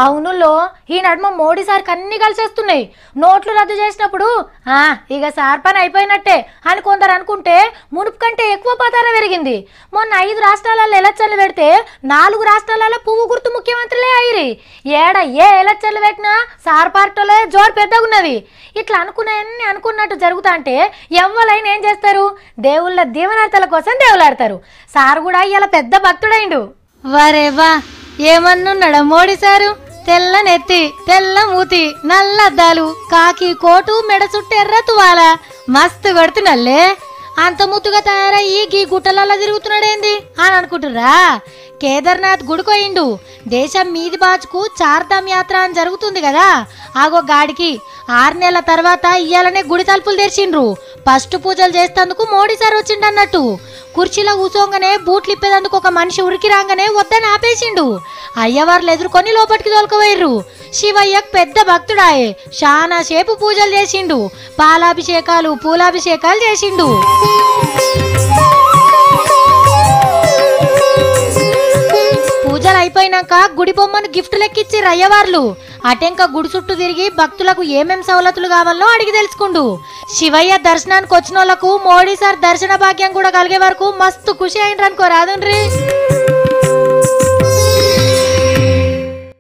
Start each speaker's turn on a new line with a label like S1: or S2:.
S1: అవునులో ఈ నడుమ మోడీ సార్కి అన్ని కలిసేస్తున్నాయి. నోట్లు రద్దు చేసినప్పుడు ఇక సార్ పని అయిపోయినట్టే అని కొందరు అనుకుంటే మునుపు కంటే ఎక్కువ పతారా పెరిగింది. మొన్న 5 రాష్ట్రాలలో ఎలక్షన్లు పెడితే 4 రాష్ట్రాలలో పువ్వు గుర్తు ముఖ్యమంత్రులే అయ్యిరి. ఏడ ఏ ఎలక్షన్లు పెట్టినా సార్ పార్టీలో జోరు పెద్దగున్నది. ఇట్లా అనుకున్నట్టు జరుగుతా అంటే ఎవ్వరైనా ఏం చేస్తారు? దేవుళ్ళ దీవెనార్థాల కోసం దేవులాడతారు. సార్ కూడా ఇలా పెద్ద భక్తుడైండు. వరేవా ఏమన్నున్నాడా మోడీ సారు? తెల్ల నెత్తి, తెల్ల మూతి, నల్ల అద్దాలు, కాకి కోటు, మెడ చుట్టూ ఎర్ర తువాల, మస్తు కొడుతున్నల్లే. అంత ముత్తుగా తయారయ్యి గీ గుట్టలల్లా తిరుగుతున్నాడేంది అని అనుకుంటురా? కేదార్నాథ్ గుడికోయిండు. దేశం మీది బాచుకు చార్ధామ్ యాత్ర అని జరుగుతుంది కదా, ఆగో గాడికి 6 నెలల తర్వాత ఇయ్యాలనే గుడి తలుపులు తెరిచిండ్రు. ఫస్ట్ పూజలు చేస్తేందుకు మోడీ సార్ వచ్చిండన్నట్టు. కుర్చీలో కూసోంగానే బూట్లు ఇప్పేందుకు ఒక మనిషి ఉరికి రాగానే వద్దని ఆపేసిండు. అయ్యవార్లు ఎదుర్కొని లోపలికి తోలుకుపోయిర్రు. శివయ్యకు పెద్ద భక్తుడాయే, చాలా సేపు పూజలు చేసిండు. పాలాభిషేకాలు పూలాభిషేకాలు చేసిండు. పూజలు అయిపోయినాక గుడి బొమ్మను గిఫ్ట్ లెక్కిచ్చిర్రు అయ్యవార్లు. అటెంక గుడి చుట్టూ తిరిగి భక్తులకు ఏమేం సవలతులు కావాలో అడిగి తెలుసుకుండు. శివయ్య దర్శనానికి వచ్చిన వాళ్ళకు మోడీ సార్ దర్శన భాగ్యం కూడా కలిగే వరకు మస్తు ఖుషి అయిండ్రు అనుకో రాదుండ్రి.